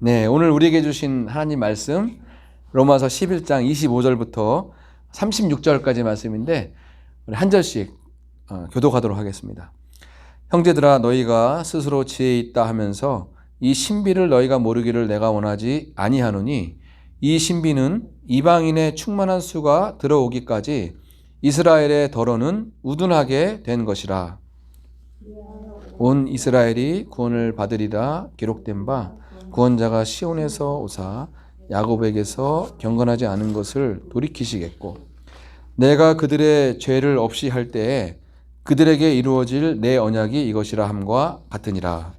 네, 오늘 우리에게 주신 하나님 말씀 로마서 11장 25절부터 36절까지 말씀인데 우리 한 절씩 교독하도록 하겠습니다. 형제들아, 너희가 스스로 지혜 있다 하면서 이 신비를 너희가 모르기를 내가 원하지 아니하노니, 이 신비는 이방인의 충만한 수가 들어오기까지 이스라엘의 덫은 우둔하게 된 것이라. 온 이스라엘이 구원을 받으리라 기록된 바, 구원자가 시온에서 오사 야곱에게서 경건하지 않은 것을 돌이키시겠고, 내가 그들의 죄를 없이 할 때에 그들에게 이루어질 내 언약이 이것이라 함과 같으니라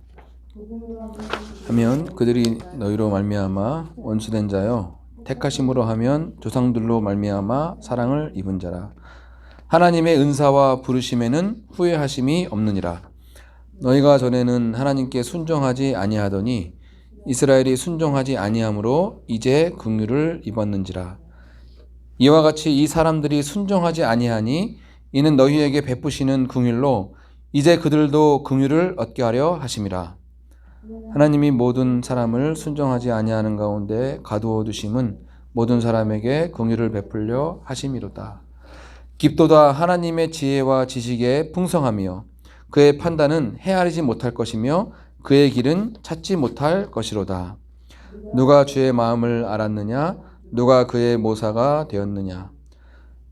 하면, 그들이 너희로 말미암아 원수된 자여 택하심으로 하면 조상들로 말미암아 사랑을 입은 자라. 하나님의 은사와 부르심에는 후회하심이 없느니라. 너희가 전에는 하나님께 순종하지 아니하더니 이스라엘이 순종하지 아니함으로 이제 긍휼을 입었는지라. 이와 같이 이 사람들이 순종하지 아니하니 이는 너희에게 베푸시는 긍휼로 이제 그들도 긍휼을 얻게 하려 하심이라. 하나님이 모든 사람을 순종하지 아니하는 가운데 가두어 두심은 모든 사람에게 긍휼을 베풀려 하심이로다. 깊도다 하나님의 지혜와 지식에 풍성하며 그의 판단은 헤아리지 못할 것이며 그의 길은 찾지 못할 것이로다. 누가 주의 마음을 알았느냐? 누가 그의 모사가 되었느냐?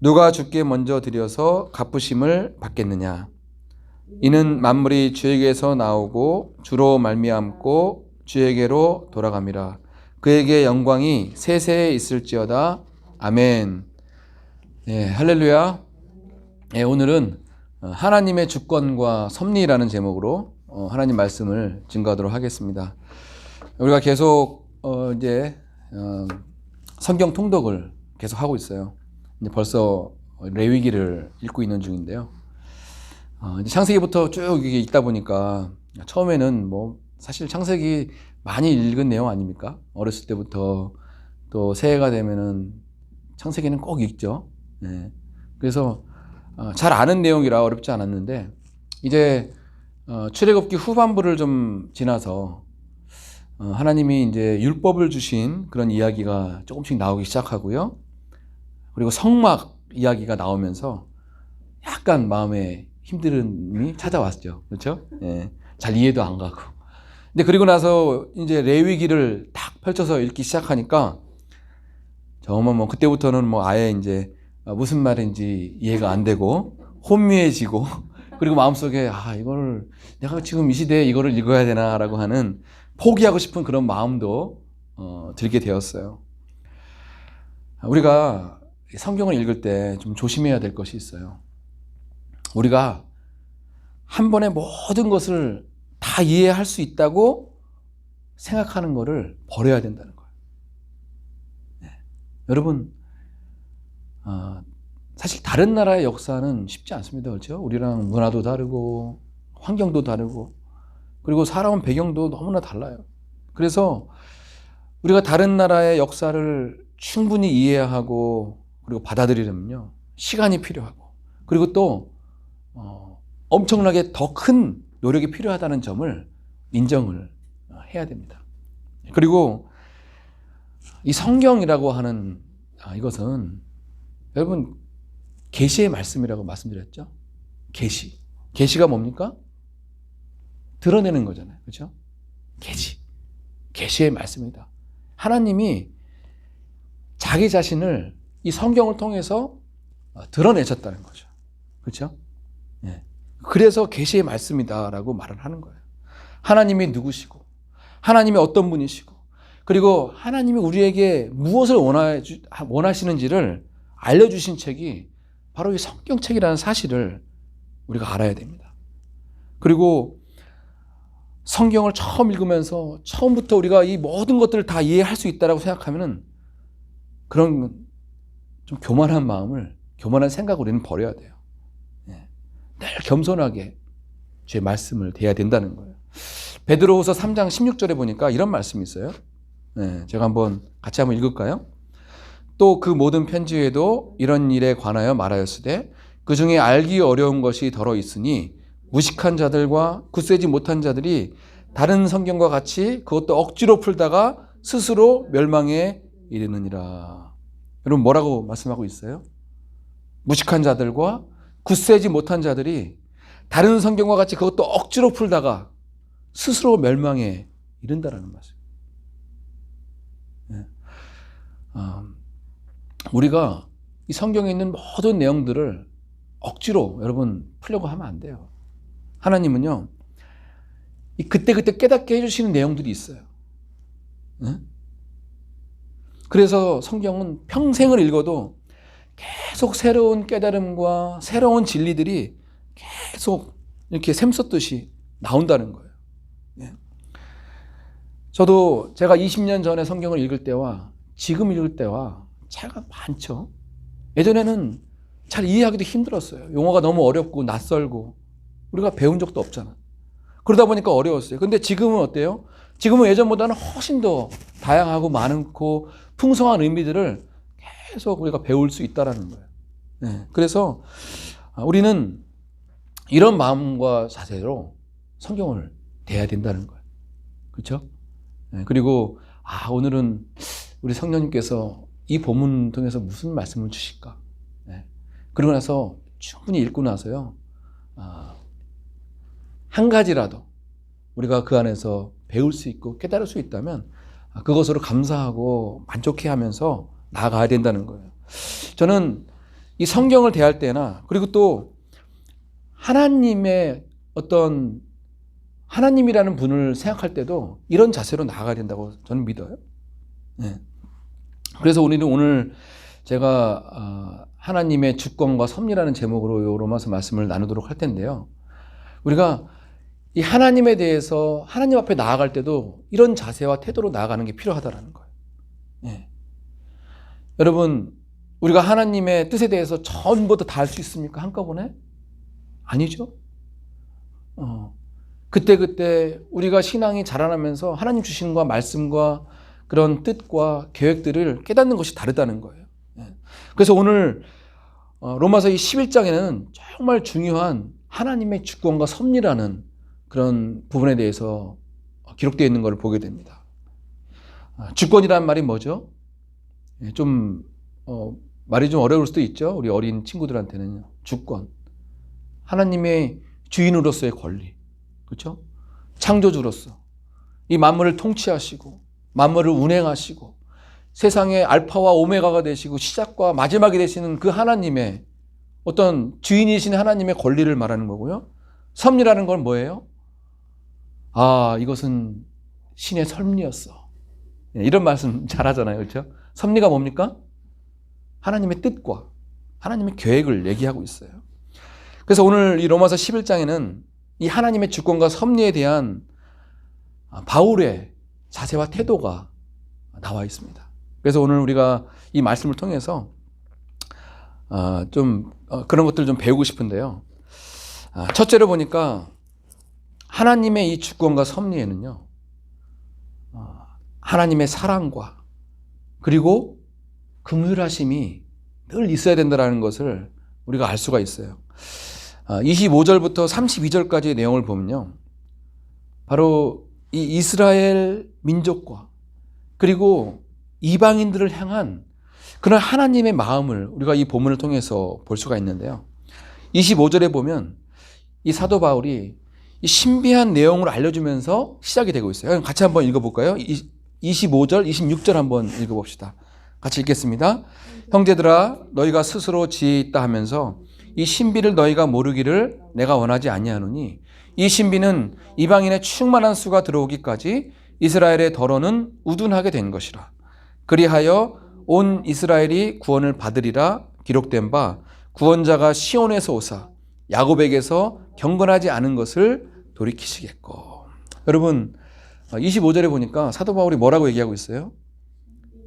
누가 주께 먼저 드려서 갚으심을 받겠느냐? 이는 만물이 주에게서 나오고 주로 말미암고 주에게로 돌아감이라. 그에게 영광이 세세에 있을지어다. 아멘. 네, 할렐루야. 네, 오늘은 하나님의 주권과 섭리라는 제목으로 하나님 말씀을 증거하도록 하겠습니다. 우리가 계속 이제 성경 통독을 계속 하고 있어요. 이제 벌써 레위기를 읽고 있는 중인데요. 이제 창세기부터 쭉 이게 읽다 보니까 처음에는 뭐 사실 창세기 많이 읽은 내용 아닙니까? 어렸을 때부터 또 새해가 되면은 창세기는 꼭 읽죠. 네. 그래서 잘 아는 내용이라 어렵지 않았는데, 이제 출애굽기 후반부를 좀 지나서 하나님이 이제 율법을 주신 그런 이야기가 조금씩 나오기 시작하고요. 그리고 성막 이야기가 나오면서 약간 마음에 힘듦이 찾아왔죠. 그렇죠? 예. 잘 이해도 안 가고. 근데 그리고 나서 이제 레위기를 딱 펼쳐서 읽기 시작하니까 정말 뭐 그때부터는 뭐 아예 이제 무슨 말인지 이해가 안 되고 혼미해지고, 그리고 마음속에 이거를 내가 지금 이 시대에 이거를 읽어야 되나라고 하는 포기하고 싶은 그런 마음도 들게 되었어요. 우리가 성경을 읽을 때 좀 조심해야 될 것이 있어요. 우리가 한 번에 모든 것을 다 이해할 수 있다고 생각하는 것을 버려야 된다는 거예요. 네. 여러분, 사실 다른 나라의 역사는 쉽지 않습니다. 그렇죠? 우리랑 문화도 다르고 환경도 다르고 그리고 살아온 배경도 너무나 달라요. 그래서 우리가 다른 나라의 역사를 충분히 이해하고 그리고 받아들이려면요, 시간이 필요하고, 그리고 또 엄청나게 더 큰 노력이 필요하다는 점을 인정을 해야 됩니다. 그리고 이 성경이라고 하는 이것은 여러분 계시의 말씀이라고 말씀드렸죠. 계시가 뭡니까? 드러내는 거잖아요. 그렇죠? 계시의 말씀이다. 하나님이 자기 자신을 이 성경을 통해서 드러내셨다는 거죠. 그렇죠? 예. 그래서 계시의 말씀이다라고 말을 하는 거예요. 하나님이 누구시고, 하나님이 어떤 분이시고, 그리고 하나님이 우리에게 무엇을 원하시는지를 알려주신 책이 바로 이 성경책이라는 사실을 우리가 알아야 됩니다. 그리고 성경을 처음 읽으면서 처음부터 우리가 이 모든 것들을 다 이해할 수 있다고 생각하면은 그런 좀 교만한 마음을, 교만한 생각을 우리는 버려야 돼요. 늘 겸손하게 주의 말씀을 대해야 된다는 거예요. 베드로후서 3장 16절에 보니까 이런 말씀이 있어요. 제가 같이 한번 읽을까요? 또 그 모든 편지에도 이런 일에 관하여 말하였으되 그 중에 알기 어려운 것이 더러 있으니 무식한 자들과 굳세지 못한 자들이 다른 성경과 같이 그것도 억지로 풀다가 스스로 멸망에 이르느니라. 여러분 뭐라고 말씀하고 있어요? 무식한 자들과 굳세지 못한 자들이 다른 성경과 같이 그것도 억지로 풀다가 스스로 멸망에 이른다라는 말씀. 우리가 이 성경에 있는 모든 내용들을 억지로 여러분 풀려고 하면 안 돼요. 하나님은요, 그때그때 깨닫게 해주시는 내용들이 있어요. 그래서 성경은 평생을 읽어도 계속 새로운 깨달음과 새로운 진리들이 계속 이렇게 샘솟듯이 나온다는 거예요. 저도 제가 20년 전에 성경을 읽을 때와 지금 읽을 때와 차이가 많죠. 예전에는 잘 이해하기도 힘들었어요. 용어가 너무 어렵고 낯설고 우리가 배운 적도 없잖아. 그러다 보니까 어려웠어요. 근데 지금은 어때요? 지금은 예전보다는 훨씬 더 다양하고 많고 풍성한 의미들을 계속 우리가 배울 수 있다는 거예요. 그래서 우리는 이런 마음과 자세로 성경을 대해야 된다는 거예요. 그렇죠? 그리고 오늘은 우리 성령님께서 이 본문 통해서 무슨 말씀을 주실까? 그러고 나서 충분히 읽고 나서요, 한 가지라도 우리가 그 안에서 배울 수 있고 깨달을 수 있다면 그것으로 감사하고 만족해하면서 나아가야 된다는 거예요. 저는 이 성경을 대할 때나 그리고 또 하나님의 어떤 하나님이라는 분을 생각할 때도 이런 자세로 나아가야 된다고 저는 믿어요. 그래서 우리는 오늘 제가 하나님의 주권과 섭리라는 제목으로 이 로마서 말씀을 나누도록 할 텐데요. 우리가 이 하나님에 대해서 하나님 앞에 나아갈 때도 이런 자세와 태도로 나아가는 게 필요하다는 거예요. 여러분, 우리가 하나님의 뜻에 대해서 전부 다 알 수 있습니까? 한꺼번에? 아니죠. 그때그때 우리가 신앙이 자라나면서 하나님 주시는 것 말씀과 그런 뜻과 계획들을 깨닫는 것이 다르다는 거예요. 그래서 오늘 로마서 이 11장에는 정말 중요한 하나님의 주권과 섭리라는 그런 부분에 대해서 기록되어 있는 것을 보게 됩니다. 주권이란 말이 뭐죠? 말이 좀 어려울 수도 있죠. 우리 어린 친구들한테는요. 주권. 하나님의 주인으로서의 권리. 그렇죠? 창조주로서 이 만물을 통치하시고 만물을 운행하시고 세상의 알파와 오메가가 되시고 시작과 마지막이 되시는 그 하나님의 어떤 주인이신 하나님의 권리를 말하는 거고요. 섭리라는 건 뭐예요? 이것은 신의 섭리였어. 이런 말씀 잘하잖아요. 그렇죠? 섭리가 뭡니까? 하나님의 뜻과 하나님의 계획을 얘기하고 있어요. 그래서 오늘 이 로마서 11장에는 이 하나님의 주권과 섭리에 대한 바울의 자세와 태도가 나와 있습니다. 그래서 오늘 우리가 이 말씀을 통해서 그런 것들을 좀 배우고 싶은데요. 첫째로 보니까 하나님의 이 주권과 섭리에는요, 하나님의 사랑과 그리고 긍휼하심이 늘 있어야 된다는 것을 우리가 알 수가 있어요. 25절부터 32절까지의 내용을 보면요, 바로 이 이스라엘 민족과 그리고 이방인들을 향한 그런 하나님의 마음을 우리가 이 본문을 통해서 볼 수가 있는데요. 25절에 보면 이 사도 바울이 이 신비한 내용을 알려주면서 시작이 되고 있어요. 같이 한번 읽어볼까요? 25절, 26절 한번 읽어봅시다. 같이 읽겠습니다. 형제들아, 너희가 스스로 지혜 있다 하면서 이 신비를 너희가 모르기를 내가 원하지 아니하노니 이 신비는 이방인의 충만한 수가 들어오기까지 이스라엘의 덫은 우둔하게 된 것이라. 그리하여 온 이스라엘이 구원을 받으리라 기록된 바 구원자가 시온에서 오사 야곱에게서 경건하지 않은 것을 돌이키시겠고. 여러분, 25절에 보니까 사도 바울이 뭐라고 얘기하고 있어요?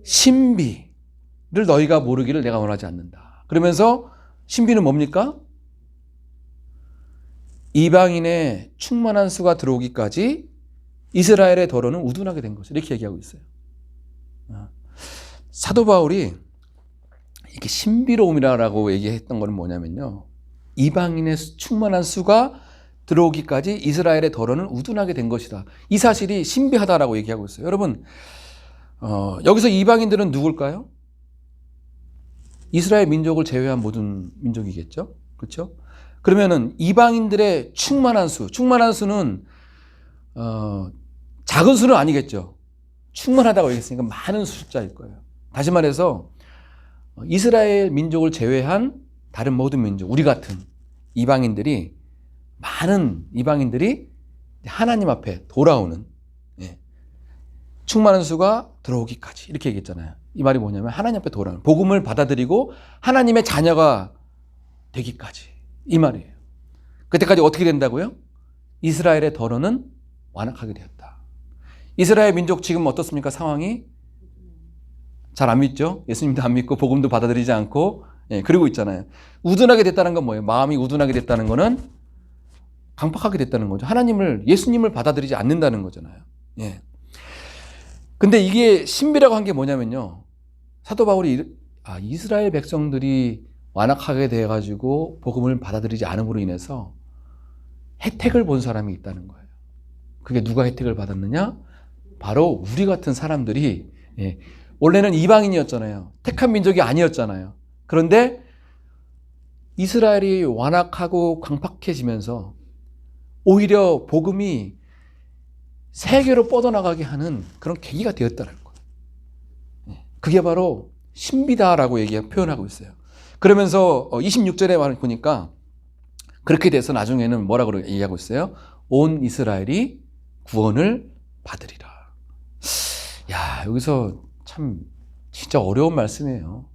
신비를 너희가 모르기를 내가 원하지 않는다. 그러면서 신비는 뭡니까? 이방인의 충만한 수가 들어오기까지 이스라엘의 덫은 우둔하게 된 것을 이렇게 얘기하고 있어요. 사도 바울이 이렇게 신비로움이라고 얘기했던 것은 뭐냐면요, 이방인의 충만한 수가 들어오기까지 이스라엘의 더러는 우둔하게 된 것이다. 이 사실이 신비하다라고 얘기하고 있어요. 여러분, 여기서 이방인들은 누굴까요? 이스라엘 민족을 제외한 모든 민족이겠죠. 그렇죠? 그러면은 이방인들의 충만한 수는 작은 수는 아니겠죠. 충만하다고 얘기했으니까 많은 숫자일 거예요. 다시 말해서 이스라엘 민족을 제외한 다른 모든 민족, 우리 같은 이방인들이, 많은 이방인들이 하나님 앞에 돌아오는, 충만한 수가 들어오기까지 이렇게 얘기했잖아요. 이 말이 뭐냐면 하나님 앞에 돌아오는, 복음을 받아들이고 하나님의 자녀가 되기까지, 이 말이에요. 그때까지 어떻게 된다고요? 이스라엘의 더러는 완악하게 되었다. 이스라엘 민족 지금 어떻습니까? 상황이 잘 안 믿죠? 예수님도 안 믿고 복음도 받아들이지 않고, 그러고 있잖아요. 우둔하게 됐다는 건 뭐예요? 마음이 우둔하게 됐다는 거는 강팍하게 됐다는 거죠. 예수님을 받아들이지 않는다는 거잖아요. 근데 이게 신비라고 한 게 뭐냐면요. 사도 바울이 이스라엘 백성들이 완악하게 돼가지고 복음을 받아들이지 않음으로 인해서 혜택을 본 사람이 있다는 거예요. 그게 누가 혜택을 받았느냐? 바로 우리 같은 사람들이, 원래는 이방인이었잖아요. 택한 민족이 아니었잖아요. 그런데 이스라엘이 완악하고 강팍해지면서 오히려 복음이 세계로 뻗어나가게 하는 그런 계기가 되었다는 거예요. 그게 바로 신비다라고 표현하고 있어요. 그러면서 26절에 말을 보니까 그렇게 돼서 나중에는 뭐라고 얘기하고 있어요? 온 이스라엘이 구원을 받으리라. 야, 여기서 참 진짜 어려운 말씀이에요.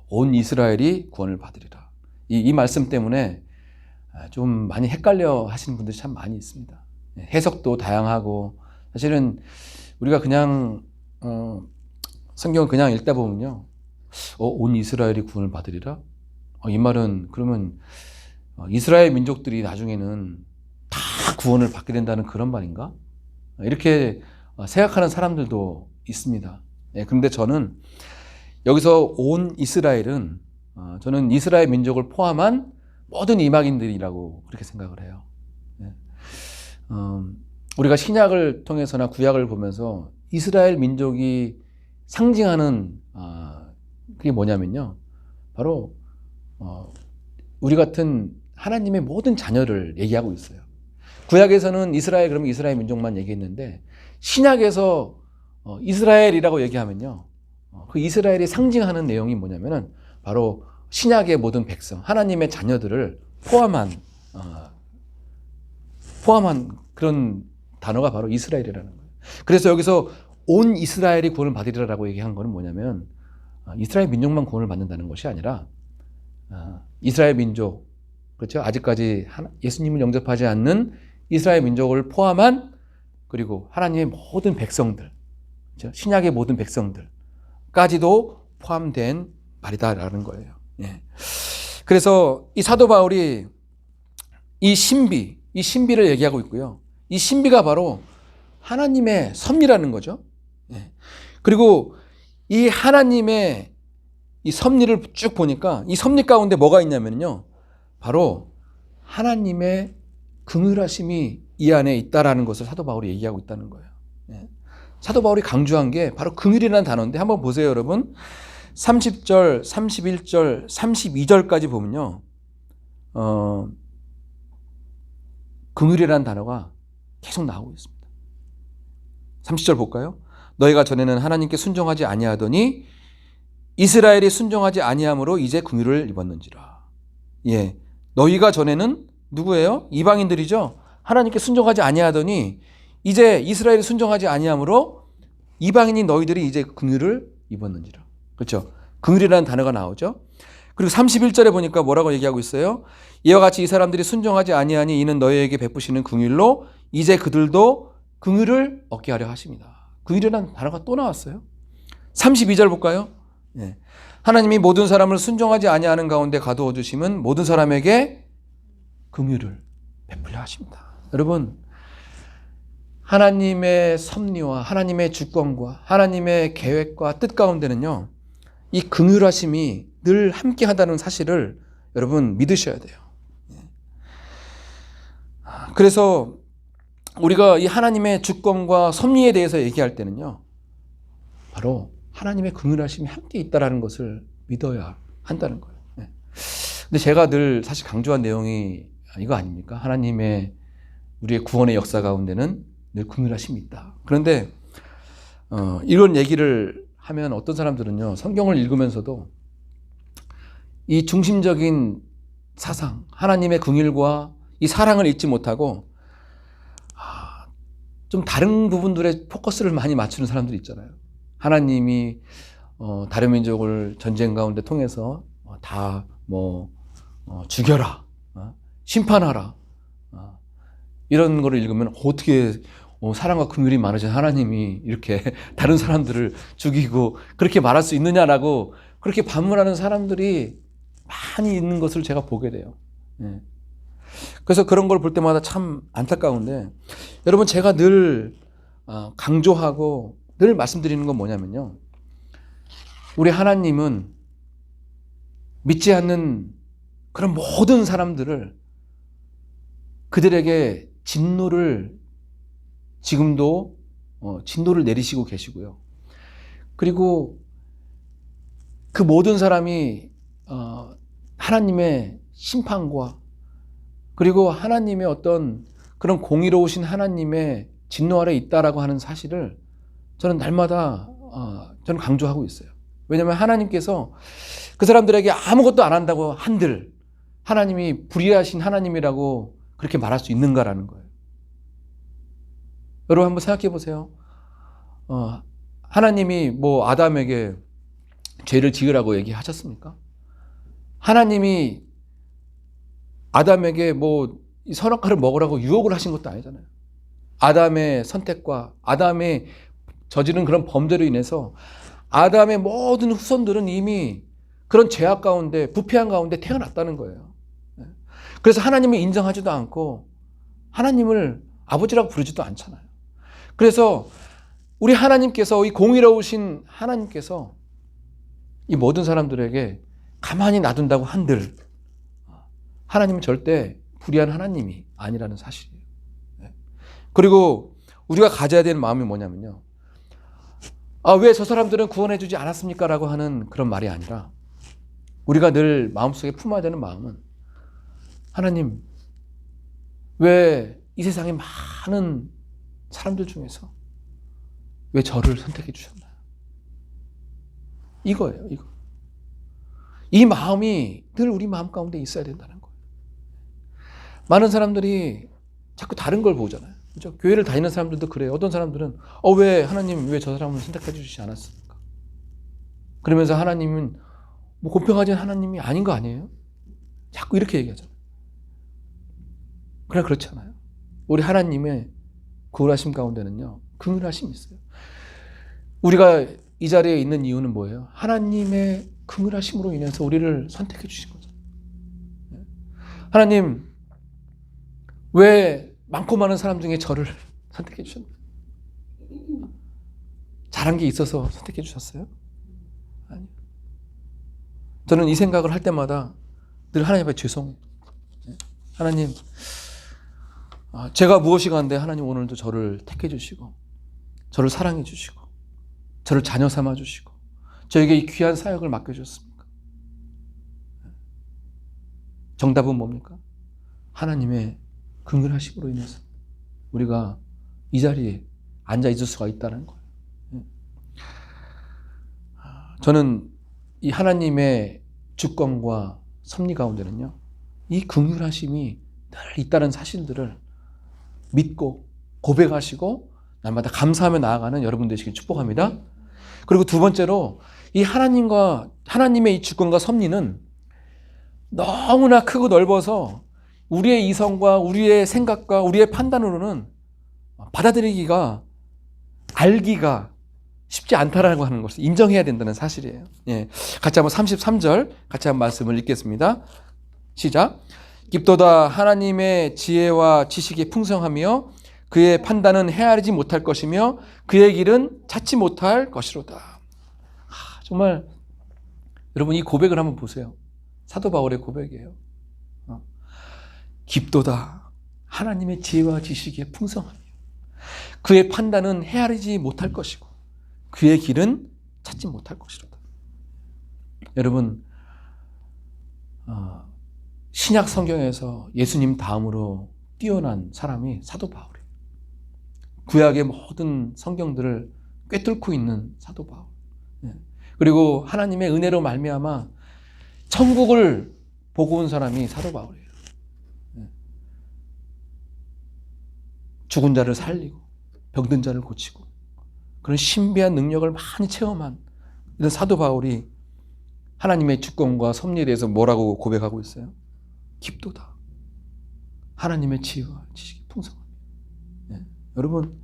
온 이스라엘이 구원을 받으리라. 이 말씀 때문에 좀 많이 헷갈려 하시는 분들이 참 많이 있습니다. 해석도 다양하고, 사실은 우리가 그냥 성경을 그냥 읽다 보면요, 온 이스라엘이 구원을 받으리라? 이 말은 그러면 이스라엘 민족들이 나중에는 다 구원을 받게 된다는 그런 말인가? 이렇게 생각하는 사람들도 있습니다. 그런데 저는 여기서 온 이스라엘은, 저는 이스라엘 민족을 포함한 모든 이방인들이라고 그렇게 생각을 해요. 우리가 신약을 통해서나 구약을 보면서 이스라엘 민족이 상징하는 그게 뭐냐면요, 바로 우리 같은 하나님의 모든 자녀를 얘기하고 있어요. 구약에서는 그러면 이스라엘 민족만 얘기했는데, 신약에서 이스라엘이라고 얘기하면요, 그 이스라엘이 상징하는 내용이 뭐냐면은 바로 신약의 모든 백성, 하나님의 자녀들을 포함한 그런 단어가 바로 이스라엘이라는 거예요. 그래서 여기서 온 이스라엘이 구원을 받으리라고 얘기한 거는 뭐냐면, 이스라엘 민족만 구원을 받는다는 것이 아니라 이스라엘 민족, 그렇죠? 아직까지 예수님을 영접하지 않는 이스라엘 민족을 포함한, 그리고 하나님의 모든 백성들, 그렇죠? 신약의 모든 백성들까지도 포함된 말이다라는 거예요. 그래서 이 사도 바울이 이 신비를 얘기하고 있고요. 이 신비가 바로 하나님의 섭리라는 거죠. 그리고 이 하나님의 이 섭리를 쭉 보니까 이 섭리 가운데 뭐가 있냐면요, 바로 하나님의 긍휼하심이 이 안에 있다라는 것을 사도 바울이 얘기하고 있다는 거예요. 사도 바울이 강조한 게 바로 긍휼이라는 단어인데, 한번 보세요, 여러분. 30절, 31절, 32절까지 보면요, 긍휼이라는 단어가 계속 나오고 있습니다. 30절 볼까요? 너희가 전에는 하나님께 순종하지 아니하더니 이스라엘이 순종하지 아니함으로 이제 긍휼을 입었는지라. 너희가 전에는 누구예요? 이방인들이죠. 하나님께 순종하지 아니하더니 이제 이스라엘이 순종하지 아니함으로 이방인인 너희들이 이제 긍휼을 입었는지라. 그렇죠? 긍휼이라는 단어가 나오죠. 그리고 31절에 보니까 뭐라고 얘기하고 있어요? 이와 같이 이 사람들이 순종하지 아니하니 이는 너희에게 베푸시는 긍휼로 이제 그들도 긍휼을 얻게 하려 하십니다. 긍휼이라는 단어가 또 나왔어요. 32절 볼까요? 하나님이 모든 사람을 순종하지 아니하는 가운데 가두어 주심은 모든 사람에게 긍휼을 베풀려 하십니다. 여러분, 하나님의 섭리와 하나님의 주권과 하나님의 계획과 뜻 가운데는요, 이 긍휼하심이 늘 함께 하다는 사실을 여러분 믿으셔야 돼요. 그래서 우리가 이 하나님의 주권과 섭리에 대해서 얘기할 때는요, 바로 하나님의 긍휼하심이 함께 있다라는 것을 믿어야 한다는 거예요. 근데 제가 늘 사실 강조한 내용이 이거 아닙니까? 하나님의 우리의 구원의 역사 가운데는 늘 긍휼하심이 있다. 그런데 이런 얘기를 하면 어떤 사람들은요, 성경을 읽으면서도 이 중심적인 사상, 하나님의 긍휼과 이 사랑을 잊지 못하고 좀 다른 부분들에 포커스를 많이 맞추는 사람들이 있잖아요. 하나님이 다른 민족을 전쟁 가운데 통해서 다 죽여라, 심판하라, 이런 거를 읽으면 어떻게 사랑과 긍휼이 많으신 하나님이 이렇게 다른 사람들을 죽이고 그렇게 말할 수 있느냐라고 그렇게 반문하는 사람들이 많이 있는 것을 제가 보게 돼요. 그래서 그런 걸 볼 때마다 참 안타까운데, 여러분, 제가 늘 강조하고 늘 말씀드리는 건 뭐냐면요, 우리 하나님은 믿지 않는 그런 모든 사람들을, 그들에게 진노를 지금도 진노를 내리시고 계시고요. 그리고 그 모든 사람이 하나님의 심판과 그리고 하나님의 어떤 그런 공의로우신 하나님의 진노 아래 있다라고 하는 사실을 저는 날마다 저는 강조하고 있어요. 왜냐하면 하나님께서 그 사람들에게 아무것도 안 한다고 한들 하나님이 불의하신 하나님이라고 그렇게 말할 수 있는가라는 거예요. 여러분 한번 생각해 보세요. 하나님이 아담에게 죄를 지으라고 얘기하셨습니까? 하나님이 아담에게 이 선악과를 먹으라고 유혹을 하신 것도 아니잖아요. 아담의 선택과 아담의 저지른 그런 범죄로 인해서 아담의 모든 후손들은 이미 그런 죄악 가운데, 부패한 가운데 태어났다는 거예요. 그래서 하나님을 인정하지도 않고 하나님을 아버지라고 부르지도 않잖아요. 그래서 우리 하나님께서, 이 공의로우신 하나님께서 이 모든 사람들에게 가만히 놔둔다고 한들 하나님은 절대 불의한 하나님이 아니라는 사실이에요. 그리고 우리가 가져야 되는 마음이 뭐냐면요, 왜 저 사람들은 구원해 주지 않았습니까? 라고 하는 그런 말이 아니라, 우리가 늘 마음속에 품어야 되는 마음은, 하나님, 왜 이 세상에 많은 사람들 중에서 왜 저를 선택해 주셨나요? 이거예요, 이거. 이 마음이 늘 우리 마음 가운데 있어야 된다는 거예요. 많은 사람들이 자꾸 다른 걸 보잖아요. 그렇죠? 교회를 다니는 사람들도 그래요. 어떤 사람들은 왜 하나님, 왜 저 사람을 선택해 주시지 않았습니까? 그러면서 하나님은 공평하지 하나님이 아닌 거 아니에요? 자꾸 이렇게 얘기하잖아요. 그러나 그렇지 않아요. 우리 하나님의 구원하심 가운데는요, 긍휼하심이 있어요. 우리가 이 자리에 있는 이유는 뭐예요? 하나님의 긍휼하심으로 인해서 우리를 선택해 주신 거죠. 하나님, 왜 많고 많은 사람 중에 저를 선택해 주셨나요? 잘한 게 있어서 선택해 주셨어요? 아니요. 저는 이 생각을 할 때마다 늘 하나님 앞에 죄송해요. 하나님, 제가 무엇이 간데 하나님 오늘도 저를 택해 주시고 저를 사랑해 주시고 저를 자녀 삼아 주시고 저에게 이 귀한 사역을 맡겨주셨습니까? 정답은 뭡니까? 하나님의 긍휼하심으로 인해서 우리가 이 자리에 앉아 있을 수가 있다는 거예요. 저는 이 하나님의 주권과 섭리 가운데는요, 이 긍휼하심이 늘 있다는 사실들을 믿고 고백하시고 날마다 감사하며 나아가는 여러분 되시길 축복합니다. 그리고 두 번째로, 이 하나님의 이 주권과 섭리는 너무나 크고 넓어서 우리의 이성과 우리의 생각과 우리의 판단으로는 받아들이기가, 알기가 쉽지 않다라고 하는 것을 인정해야 된다는 사실이에요. 같이 한번 33절 같이 한번 말씀을 읽겠습니다. 시작. 깊도다 하나님의 지혜와 지식이 풍성하며 그의 판단은 헤아리지 못할 것이며 그의 길은 찾지 못할 것이로다. 정말 여러분 이 고백을 한번 보세요. 사도 바울의 고백이에요. 깊도다 하나님의 지혜와 지식의 풍성함이요. 그의 판단은 헤아리지 못할 것이고 그의 길은 찾지 못할 것이로다. 여러분, 신약 성경에서 예수님 다음으로 뛰어난 사람이 사도 바울이에요. 구약의 모든 성경들을 꿰뚫고 있는 사도 바울. 그리고 하나님의 은혜로 말미암아 천국을 보고 온 사람이 사도 바울이에요. 죽은 자를 살리고 병든 자를 고치고 그런 신비한 능력을 많이 체험한 이런 사도 바울이 하나님의 주권과 섭리에 대해서 뭐라고 고백하고 있어요? 깊도다. 하나님의 지혜와 지식이 풍성합니다. 여러분,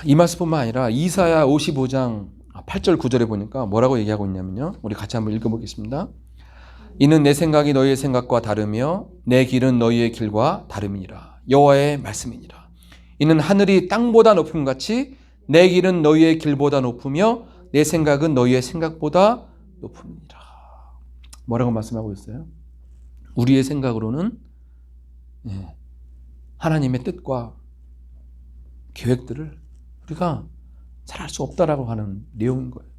이 말씀뿐만 아니라 이사야 55장 8절 9절에 보니까 뭐라고 얘기하고 있냐면요. 우리 같이 한번 읽어보겠습니다. 이는 내 생각이 너희의 생각과 다르며 내 길은 너희의 길과 다름이니라. 여호와의 말씀이니라. 이는 하늘이 땅보다 높음 같이 내 길은 너희의 길보다 높으며 내 생각은 너희의 생각보다 높음이니라. 뭐라고 말씀하고 있어요? 우리의 생각으로는 하나님의 뜻과 계획들을 우리가 잘 알 수 없다라고 하는 내용인 거예요.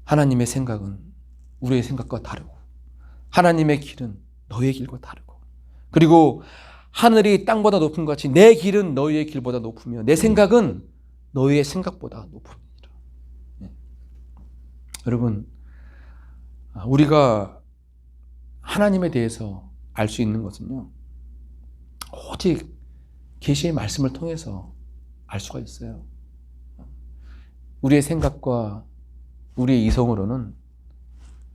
하나님의 생각은 우리의 생각과 다르고 하나님의 길은 너희의 길과 다르고 그리고 하늘이 땅보다 높은 것 같이 내 길은 너희의 길보다 높으며 내 생각은 너희의 생각보다 높음이니라. 여러분, 우리가 하나님에 대해서 알 수 있는 것은요, 오직 계시의 말씀을 통해서 알 수가 있어요. 우리의 생각과 우리의 이성으로는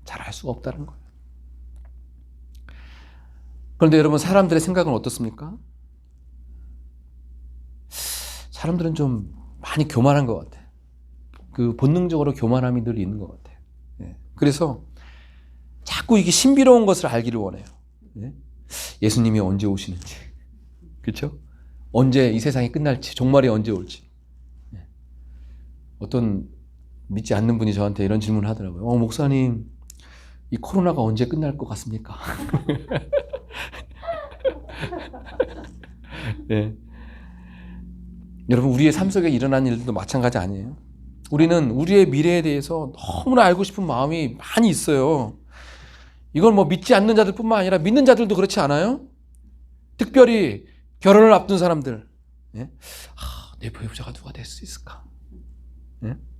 잘 알 수가 없다는 거예요. 그런데 여러분, 사람들의 생각은 어떻습니까? 사람들은 좀 많이 교만한 것 같아요. 그 본능적으로 교만함이 늘 있는 것 같아요. 그래서 자꾸 이게 신비로운 것을 알기를 원해요. 예수님이 언제 오시는지, 그렇죠? 언제 이 세상이 끝날지, 종말이 언제 올지. 어떤 믿지 않는 분이 저한테 이런 질문을 하더라고요. 목사님, 이 코로나가 언제 끝날 것 같습니까? 네. 여러분, 우리의 삶 속에 일어난 일들도 마찬가지 아니에요? 우리는 우리의 미래에 대해서 너무나 알고 싶은 마음이 많이 있어요. 이건 뭐 믿지 않는 자들뿐만 아니라 믿는 자들도 그렇지 않아요? 특별히 결혼을 앞둔 사람들, 내 배우자가 누가 될 수 있을까?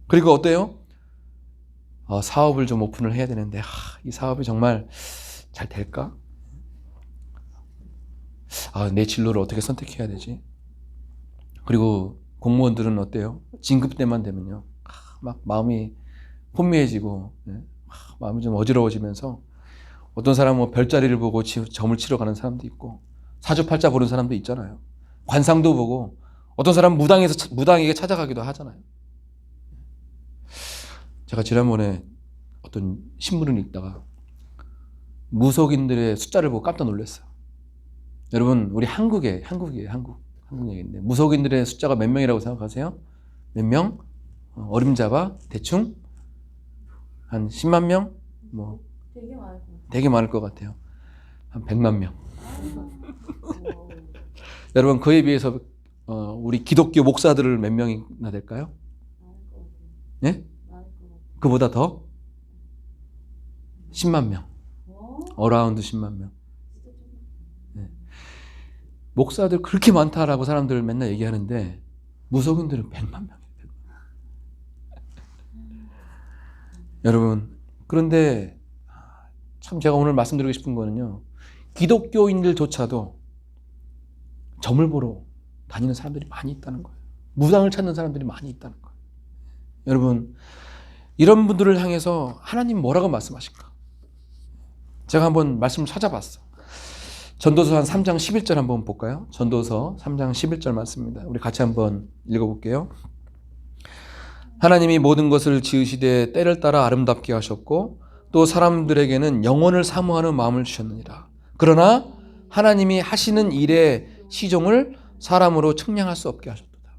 그리고 어때요? 사업을 좀 오픈을 해야 되는데 이 사업이 정말 잘 될까? 내 진로를 어떻게 선택해야 되지? 그리고 공무원들은 어때요? 진급 때만 되면요, 막 마음이 혼미해지고 마음이 좀 어지러워지면서 어떤 사람은 별자리를 보고 점을 치러 가는 사람도 있고 사주팔자 보는 사람도 있잖아요. 관상도 보고 어떤 사람은 무당에게 찾아가기도 하잖아요. 제가 지난번에 어떤 신문을 읽다가 무속인들의 숫자를 보고 깜짝 놀랐어요. 여러분, 우리 한국 얘기인데 무속인들의 숫자가 몇 명이라고 생각하세요? 몇 명? 어림잡아 대충 한 10만 명? 뭐 되게 많을 것 같아요. 한 100만 명. 여러분, 그에 비해서 우리 기독교 목사들을 몇 명이나 될까요? 예? 그보다 더? 10만 명. 어라운드 10만 명. 목사들 그렇게 많다라고 사람들 맨날 얘기하는데 무속인들은 100만 명이에요. 여러분, 그런데 참 제가 오늘 말씀드리고 싶은 거는요, 기독교인들조차도 점을 보러 다니는 사람들이 많이 있다는 거예요. 무당을 찾는 사람들이 많이 있다는 거예요. 여러분, 이런 분들을 향해서 하나님 뭐라고 말씀하실까? 제가 한번 말씀을 찾아봤어. 전도서 한 3장 11절 한번 볼까요? 전도서 3장 11절 말씀입니다. 우리 같이 한번 읽어볼게요. 하나님이 모든 것을 지으시되 때를 따라 아름답게 하셨고 또 사람들에게는 영원을 사모하는 마음을 주셨느니라. 그러나 하나님이 하시는 일의 시종을 사람으로 측량할 수 없게 하셨도다.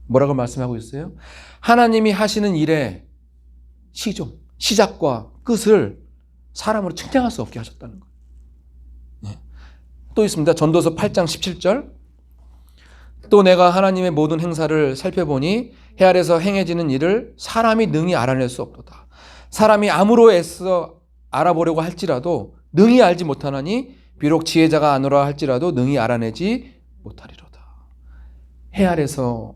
뭐라고 말씀하고 있어요? 하나님이 하시는 일의 시종, 시작과 끝을 사람으로 측량할 수 없게 하셨다는 거예요. 또 있습니다. 전도서 8장 17절. 또 내가 하나님의 모든 행사를 살펴보니 해 아래서 행해지는 일을 사람이 능히 알아낼 수 없도다. 사람이 아무로 애써 알아보려고 할지라도 능히 알지 못하나니 비록 지혜자가 아노라 할지라도 능히 알아내지 못하리로다. 해 아래서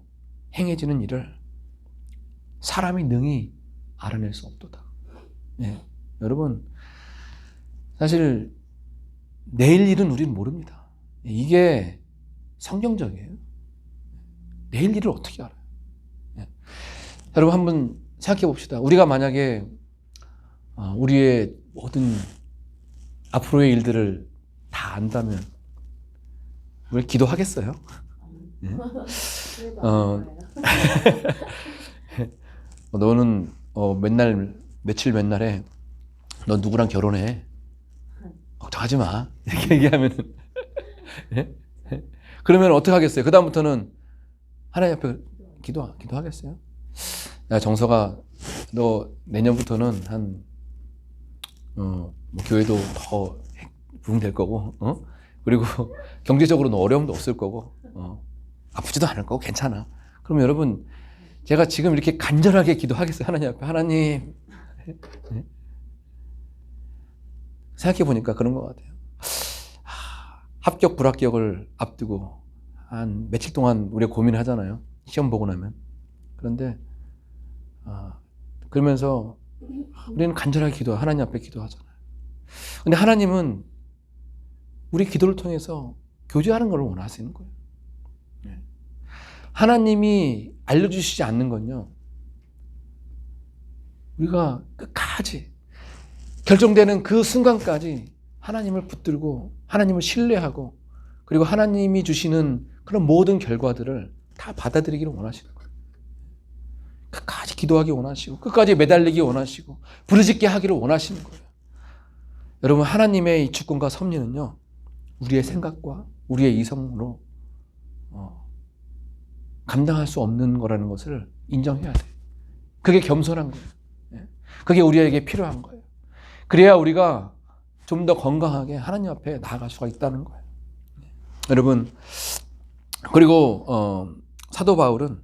행해지는 일을 사람이 능히 알아낼 수 없도다. 네. 여러분, 사실 내일 일은 우리는 모릅니다. 이게 성경적이에요. 내일 일을 어떻게 알아요? 네. 여러분 한번 생각해 봅시다. 우리가 만약에 우리의 모든 앞으로의 일들을 다 안다면 우리 기도하겠어요? 네? 너는 맨날 며칠 맨날에 너 누구랑 결혼해? 걱정하지 마. 이렇게 얘기하면 네? 그러면 어떻게 하겠어요? 그 다음부터는 하나님 앞에 기도하겠어요? 야 정서가 너 내년부터는 뭐 교회도 더 부흥될 거고 그리고 경제적으로는 어려움도 없을 거고 아프지도 않을 거고 괜찮아. 그럼 여러분 제가 지금 이렇게 간절하게 기도하겠어요? 하나님 앞에 하나님 생각해 보니까 그런 것 같아요. 합격 불합격을 앞두고 한 며칠 동안 우리가 고민을 하잖아요. 시험 보고 나면. 그런데 그러면서 우리는 간절하게 하나님 앞에 기도하잖아요. 근데 하나님은 우리 기도를 통해서 교제하는 걸 원하시는 거예요. 하나님이 알려주시지 않는 건요, 우리가 끝까지 결정되는 그 순간까지 하나님을 붙들고 하나님을 신뢰하고 그리고 하나님이 주시는 그런 모든 결과들을 다 받아들이기를 원하시는 거예요. 끝까지 기도하기 원하시고 끝까지 매달리기 원하시고 부르짖게 하기를 원하시는 거예요. 여러분 하나님의 이 주권과 섭리는요, 우리의 생각과 우리의 이성으로 감당할 수 없는 거라는 것을 인정해야 돼요. 그게 겸손한 거예요. 그게 우리에게 필요한 거예요. 그래야 우리가 좀 더 건강하게 하나님 앞에 나아갈 수가 있다는 거예요. 여러분, 그리고 사도 바울은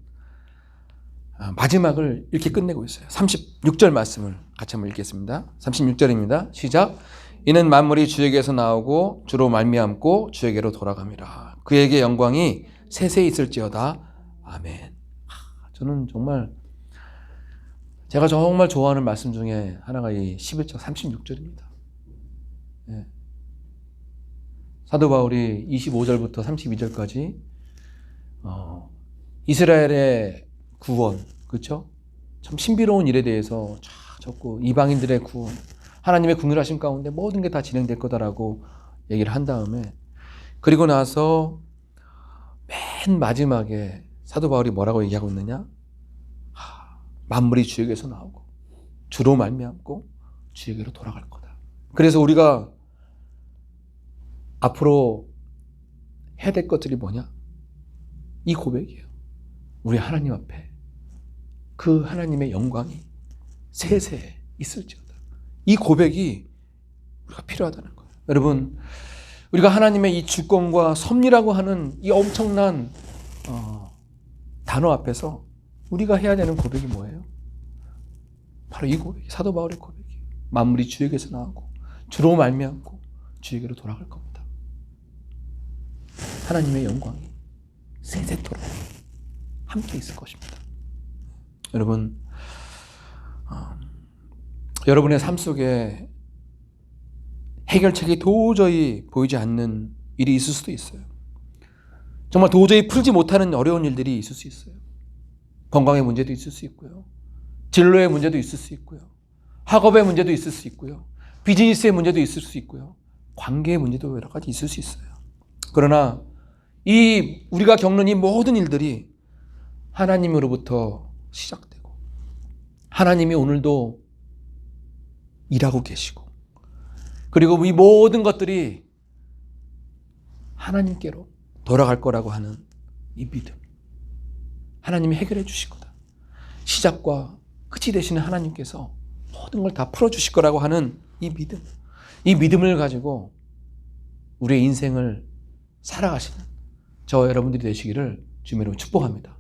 마지막을 이렇게 끝내고 있어요. 36절 말씀을 같이 한번 읽겠습니다. 36절입니다. 시작. 이는 만물이 주에게서 나오고 주로 말미암고 주에게로 돌아갑니다. 그에게 영광이 세세 있을지어다. 아멘. 저는 정말 제가 정말 좋아하는 말씀 중에 하나가 이 11장 36절입니다. 예. 사도 바울이 25절부터 32절까지 이스라엘의 구원, 그렇죠? 참 신비로운 일에 대해서 쫙 적고 이방인들의 구원, 하나님의 긍휼하심 가운데 모든 게 다 진행될 거다라고 얘기를 한 다음에 그리고 나서 맨 마지막에 사도 바울이 뭐라고 얘기하고 있느냐? 만물이 주에게서 나오고 주로 말미암고 주에게로 돌아갈 거다. 그래서 우리가 앞으로 해야 될 것들이 뭐냐? 이 고백이에요. 우리 하나님 앞에 그 하나님의 영광이 세세 있을지어다. 이 고백이 우리가 필요하다는 거예요. 여러분, 우리가 하나님의 이 주권과 섭리라고 하는 이 엄청난 단어 앞에서 우리가 해야 되는 고백이 뭐예요? 바로 이 고백이, 사도 바울의 고백이. 만물이 주에게서 나오고 주로 말미암고 주에게로 돌아갈 겁니다. 하나님의 영광이 세세토록 함께 있을 것입니다. 여러분, 여러분의 삶 속에 해결책이 도저히 보이지 않는 일이 있을 수도 있어요. 정말 도저히 풀지 못하는 어려운 일들이 있을 수 있어요. 건강의 문제도 있을 수 있고요. 진로의 문제도 있을 수 있고요. 학업의 문제도 있을 수 있고요. 비즈니스의 문제도 있을 수 있고요. 관계의 문제도 여러 가지 있을 수 있어요. 그러나 우리가 겪는 이 모든 일들이 하나님으로부터 시작되고 하나님이 오늘도 일하고 계시고 그리고 이 모든 것들이 하나님께로 돌아갈 거라고 하는 이 믿음, 하나님이 해결해 주실 거다. 시작과 끝이 되시는 하나님께서 모든 걸 다 풀어주실 거라고 하는 이 믿음, 이 믿음을 가지고 우리의 인생을 살아가시는 저와 여러분들이 되시기를 주님으로 축복합니다.